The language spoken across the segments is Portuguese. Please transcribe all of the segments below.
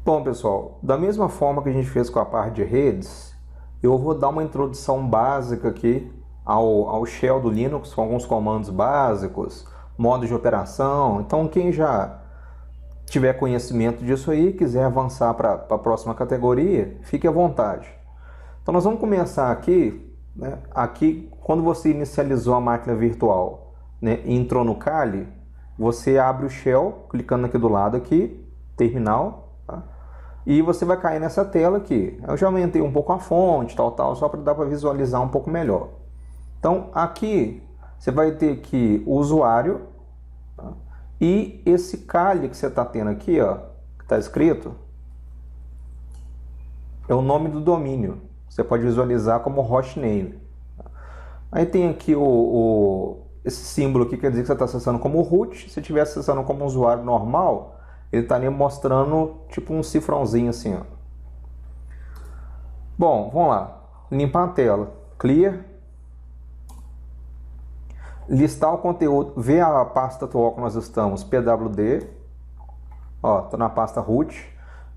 Bom, pessoal, da mesma forma que a gente fez com a parte de redes, eu vou dar uma introdução básica aqui ao shell do Linux, com alguns comandos básicos, modo de operação. Então, quem já tiver conhecimento disso aí, quiser avançar para a próxima categoria, fique à vontade. Então, nós vamos começar aqui, né? Aqui, quando você inicializou a máquina virtual, né, e entrou no Kali, você abre o shell, clicando aqui do lado aqui, terminal, tá? E você vai cair nessa tela aqui. Eu já aumentei um pouco a fonte, tal, só para dar para visualizar um pouco melhor. Então, aqui você vai ter aqui o usuário, tá? E esse Kali que você está tendo aqui, ó, que está escrito, é o nome do domínio. Você pode visualizar como hostname. Aí tem aqui esse símbolo aqui, quer dizer que você está acessando como root. Se estiver acessando como usuário normal, ele está ali mostrando tipo um cifrãozinho assim, ó. Bom, vamos lá. Limpar a tela. Clear. Listar o conteúdo. Ver a pasta atual que nós estamos. PWD. Ó, estou na pasta root,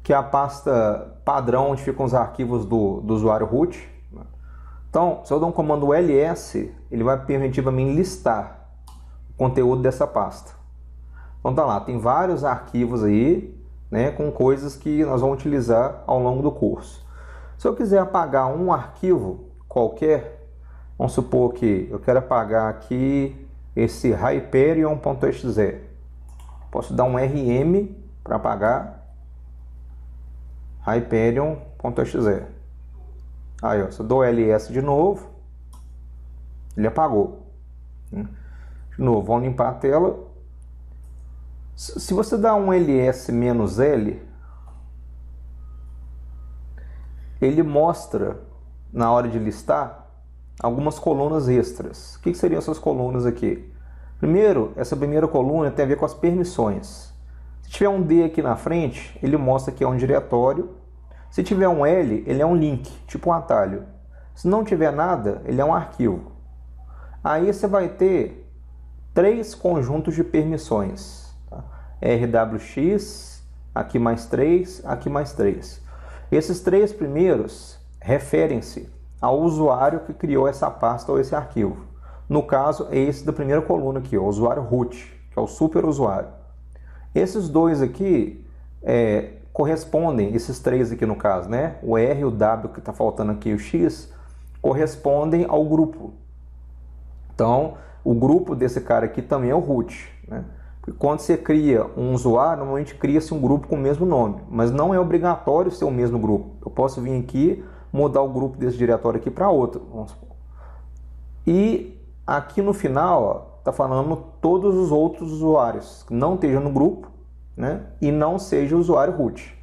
que é a pasta padrão onde ficam os arquivos do usuário root. Então, se eu der um comando ls, ele vai permitir para mim listar o conteúdo dessa pasta. Então tá lá, tem vários arquivos aí, né, com coisas que nós vamos utilizar ao longo do curso. Se eu quiser apagar um arquivo qualquer, vamos supor que eu quero apagar aqui esse hyperion.exe. Posso dar um rm para apagar hyperion.exe. Aí, ó, se eu dou ls de novo, ele apagou. De novo, vamos limpar a tela. Se você dá um ls-l, ele mostra, na hora de listar, algumas colunas extras. O que seriam essas colunas aqui? Primeiro, essa primeira coluna tem a ver com as permissões. Se tiver um D aqui na frente, ele mostra que é um diretório. Se tiver um L, ele é um link, tipo um atalho. Se não tiver nada, ele é um arquivo. Aí você vai ter 3 conjuntos de permissões. Tá? RWX, aqui mais 3, aqui mais 3. Esses 3 primeiros referem-se ao usuário que criou essa pasta ou esse arquivo. No caso, é esse da primeira coluna aqui, o usuário root, que é o super usuário. Esses 2 aqui correspondem, esses 3 aqui no caso, né? O R, o W que está faltando aqui, o X, correspondem ao grupo. Então, o grupo desse cara aqui também é o root, né? Porque quando você cria um usuário, normalmente cria-se um grupo com o mesmo nome, mas não é obrigatório ser o mesmo grupo. Eu posso vir aqui, mudar o grupo desse diretório aqui para outro, vamos supor. E aqui no final, está falando todos os outros usuários que não estejam no grupo, né, e não seja o usuário root.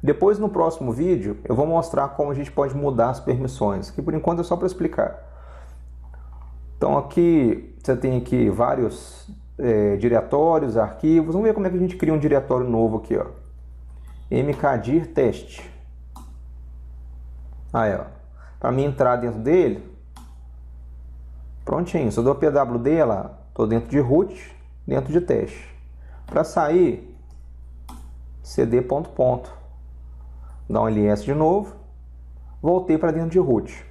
Depois, no próximo vídeo, eu vou mostrar como a gente pode mudar as permissões, que por enquanto é só para explicar. Então aqui você tem aqui vários diretórios, arquivos. Vamos ver como é que a gente cria um diretório novo aqui, ó. mkdir teste. Aí, ó, para mim entrar dentro dele, prontinho. Se eu dou pwd lá, estou dentro de root, dentro de teste. Para sair, cd ponto. Dá um ls de novo, voltei para dentro de root.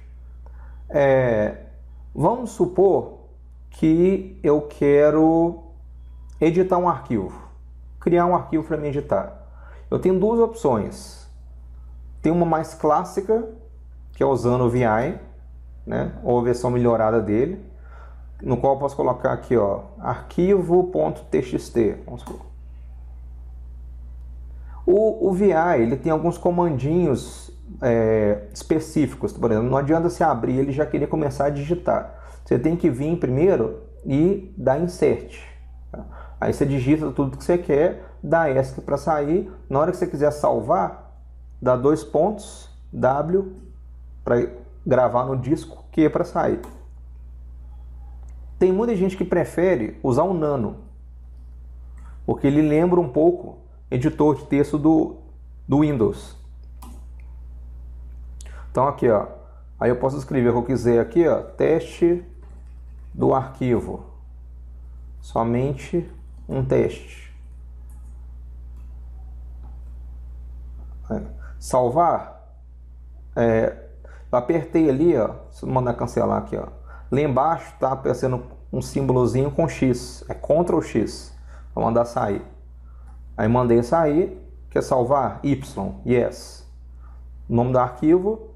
Vamos supor que eu quero editar um arquivo, criar um arquivo para me editar. Eu tenho 2 opções. Tem uma mais clássica, que é usando o VI, né, ou a versão melhorada dele, no qual eu posso colocar aqui, ó, arquivo.txt, vamos supor. O VI, ele tem alguns comandinhos específicos, por exemplo, não adianta você abrir ele e já querer começar a digitar. Você tem que vir primeiro e dar insert. Tá? Aí você digita tudo que você quer, dá ESC para sair. Na hora que você quiser salvar, dá 2 pontos, W, para gravar no disco, Q para sair. Tem muita gente que prefere usar o Nano, porque ele lembra um pouco editor de texto do Windows. Então aqui, ó, aí eu posso escrever o que eu quiser aqui, ó, teste do arquivo, somente um teste. Salvar. Eu apertei ali, ó. Se eu mandar cancelar aqui, ó. Lá embaixo tá aparecendo um símbolozinho com X. É Ctrl X. Vou mandar sair. Aí mandei sair. Quer salvar? Y. Yes. O nome do arquivo.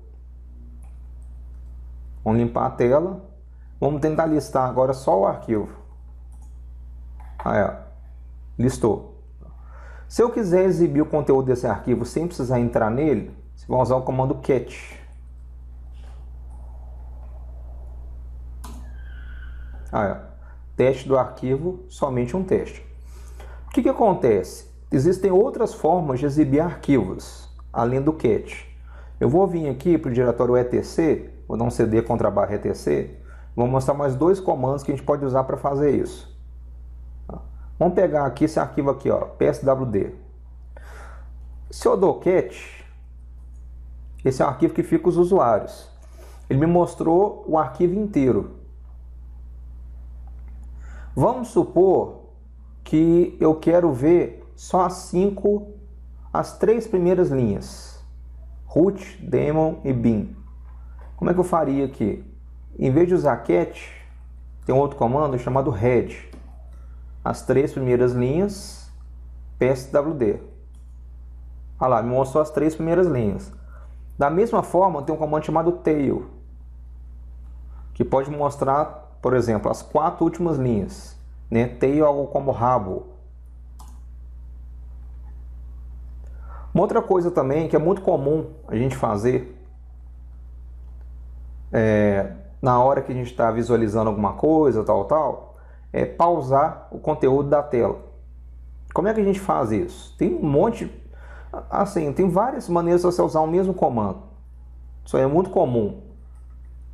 Vamos limpar a tela. Vamos tentar listar agora só o arquivo. Aí, ó. Listou. Se eu quiser exibir o conteúdo desse arquivo sem precisar entrar nele, você vai usar o comando cat. Aí, ó. Teste do arquivo, somente um teste. O que acontece? Existem outras formas de exibir arquivos, além do cat. Eu vou vir aqui para o diretório etc, vou dar um cd contra barra etc, vou mostrar mais dois comandos que a gente pode usar para fazer isso. Vamos pegar aqui esse arquivo aqui, ó, pswd. Se eu dou cat, esse é o arquivo que fica os usuários. Ele me mostrou o arquivo inteiro. Vamos supor que eu quero ver só as três primeiras linhas. Root, daemon e bin. Como é que eu faria aqui? Em vez de usar cat, tem um outro comando chamado head. As três primeiras linhas, pswd. Olha lá, me mostrou as três primeiras linhas. Da mesma forma, tem um comando chamado tail, que pode mostrar, por exemplo, as quatro últimas linhas. Né? Tail é algo como rabo. Uma outra coisa também que é muito comum a gente fazer na hora que a gente está visualizando alguma coisa, tal, é pausar o conteúdo da tela. Como é que a gente faz isso? Tem um monte, assim, tem várias maneiras de você usar o mesmo comando. Isso aí é muito comum.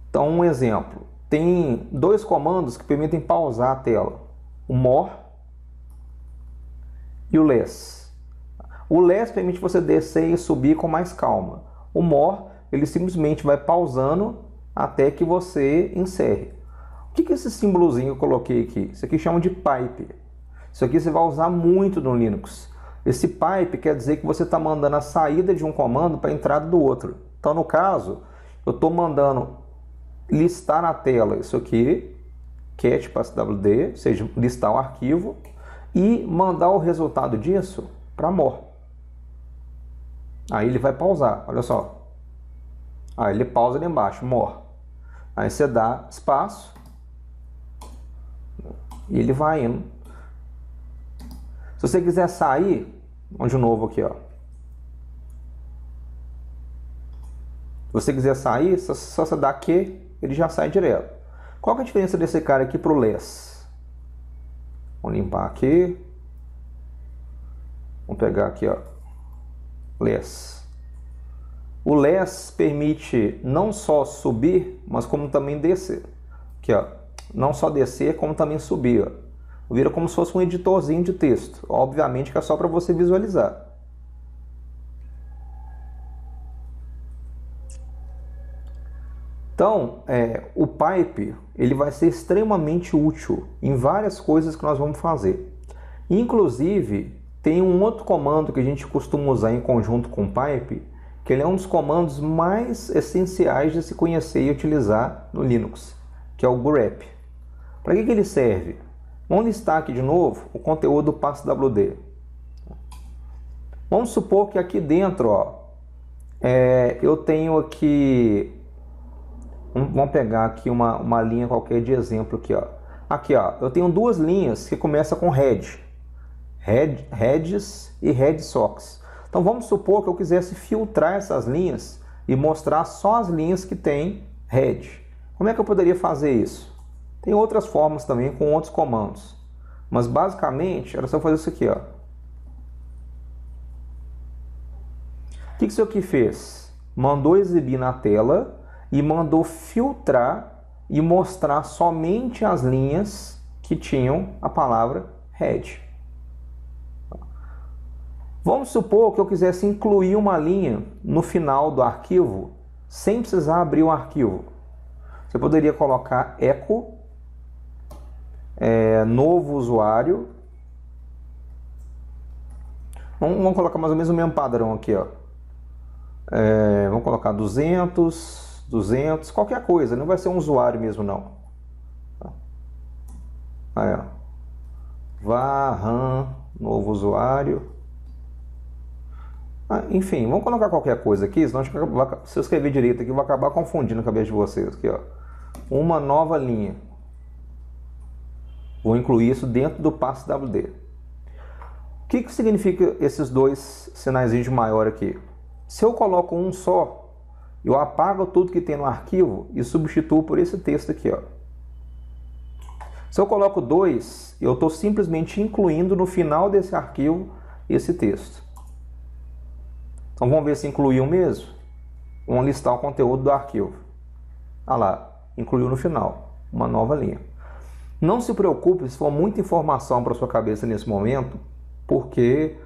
Então, um exemplo. Tem dois comandos que permitem pausar a tela. O more e o less. O less permite você descer e subir com mais calma. O more, ele simplesmente vai pausando até que você encerre. O que é esse símbolozinho que eu coloquei aqui? Isso aqui chama de pipe. Isso aqui você vai usar muito no Linux. Esse pipe quer dizer que você está mandando a saída de um comando para a entrada do outro. Então, no caso, eu estou mandando listar na tela isso aqui, cat pswd, ou seja, listar o arquivo, e mandar o resultado disso para more. Aí ele vai pausar, olha só. Aí ele pausa ali embaixo, more. Aí você dá espaço e ele vai indo. Se você quiser sair, vamos de novo aqui, ó. Se você quiser sair, só você dá Q, ele já sai direto. Qual que é a diferença desse cara aqui para o less? Vamos limpar aqui. Vamos pegar aqui, ó. Less. O less permite não só subir, mas como também descer. Aqui, ó. Não só descer, como também subir, ó. Vira como se fosse um editorzinho de texto. Obviamente que é só para você visualizar. Então, o pipe ele vai ser extremamente útil em várias coisas que nós vamos fazer. Inclusive, tem um outro comando que a gente costuma usar em conjunto com o pipe, que ele é um dos comandos mais essenciais de se conhecer e utilizar no Linux, que é o grep. Para que ele serve? Vamos listar aqui de novo o conteúdo do pswd. Vamos supor que aqui dentro, ó, eu tenho aqui... Vamos pegar aqui uma linha qualquer de exemplo aqui, ó. Aqui, ó, eu tenho duas linhas que começam com heads e head socks. Então vamos supor que eu quisesse filtrar essas linhas e mostrar só as linhas que tem head. Como é que eu poderia fazer isso? Tem outras formas também com outros comandos. Mas basicamente era só fazer isso aqui, ó. O que isso aqui fez? Mandou exibir na tela e mandou filtrar e mostrar somente as linhas que tinham a palavra head. Vamos supor que eu quisesse incluir uma linha no final do arquivo sem precisar abrir o arquivo. Você poderia colocar echo novo usuário. Vamos colocar mais ou menos o mesmo padrão aqui, ó. Vamos colocar 200, qualquer coisa, não vai ser um usuário mesmo não. Aí, ó. Varran, novo usuário. Enfim, vamos colocar qualquer coisa aqui, senão se eu escrever direito aqui, eu vou acabar confundindo a cabeça de vocês. Aqui, ó. Uma nova linha. Vou incluir isso dentro do passo WD. O que significa esses dois sinais de maior aqui? Se eu coloco um só, eu apago tudo que tem no arquivo e substituo por esse texto aqui, ó. Se eu coloco 2, eu estou simplesmente incluindo no final desse arquivo esse texto. Então vamos ver se incluiu mesmo. Vamos listar o conteúdo do arquivo. Ah lá, incluiu no final, uma nova linha. Não se preocupe se for muita informação para sua cabeça nesse momento, porque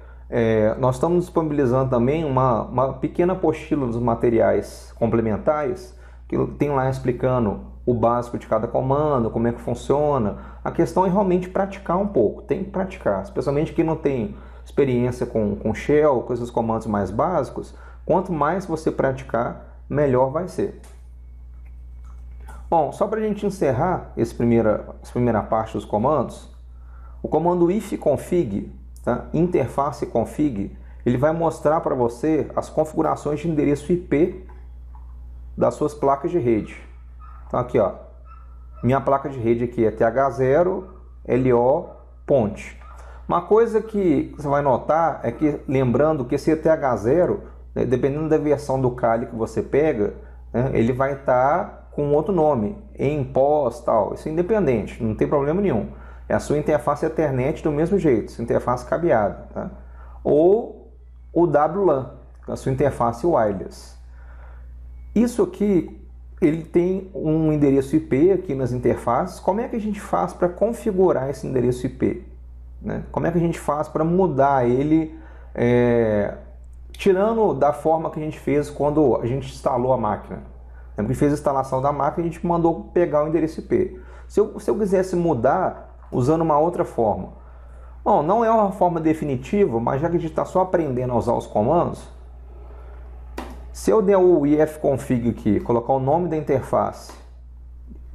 nós estamos disponibilizando também uma pequena apostila dos materiais complementares, que tem lá explicando o básico de cada comando, como é que funciona. A questão é realmente praticar um pouco, tem que praticar, especialmente quem não tem experiência com shell, com esses comandos mais básicos. Quanto mais você praticar, melhor vai ser. Bom, só para a gente encerrar essa primeira parte dos comandos, o comando ifconfig, tá? Interface config, ele vai mostrar para você as configurações de endereço IP das suas placas de rede. Então aqui, ó, minha placa de rede aqui é TH0, LO, ponte. Uma coisa que você vai notar é que, lembrando que esse TH0, né, dependendo da versão do Kali que você pega, né, ele vai estar com outro nome, em pós, tal. Isso é independente, não tem problema nenhum. É a sua interface Ethernet do mesmo jeito, sua interface cabeada. Tá? Ou o WLAN, a sua interface wireless. Isso aqui, ele tem um endereço IP aqui nas interfaces. Como é que a gente faz para configurar esse endereço IP? Né? Como é que a gente faz para mudar ele, tirando da forma que a gente fez quando a gente instalou a máquina? A gente fez a instalação da máquina e a gente mandou pegar o endereço IP. Se eu quisesse mudar usando uma outra forma, bom, não é uma forma definitiva, mas já que a gente está só aprendendo a usar os comandos, se eu der o ifconfig aqui, colocar o nome da interface,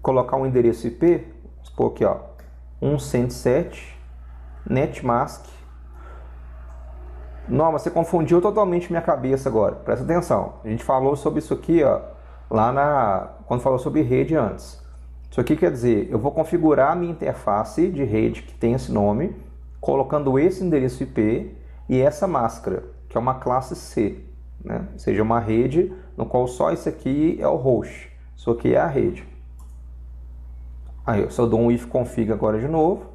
colocar um endereço IP, vamos supor aqui, ó, 107 netmask. Não, você confundiu totalmente minha cabeça agora. Presta atenção. A gente falou sobre isso aqui, ó, quando falou sobre rede antes. Isso aqui quer dizer, eu vou configurar a minha interface de rede que tem esse nome, colocando esse endereço IP e essa máscara, que é uma classe C. Né? Ou seja, uma rede no qual só isso aqui é o host, isso aqui é a rede. Aí, se eu dou um ifconfig agora de novo,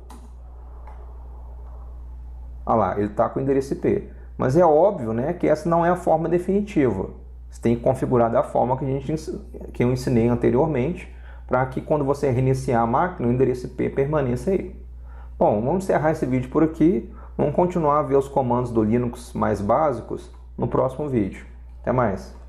olha lá, ele está com o endereço IP. Mas é óbvio, né, que essa não é a forma definitiva. Você tem que configurar da forma que eu ensinei anteriormente, para que quando você reiniciar a máquina, o endereço IP permaneça aí. Bom, vamos encerrar esse vídeo por aqui. Vamos continuar a ver os comandos do Linux mais básicos no próximo vídeo. Até mais!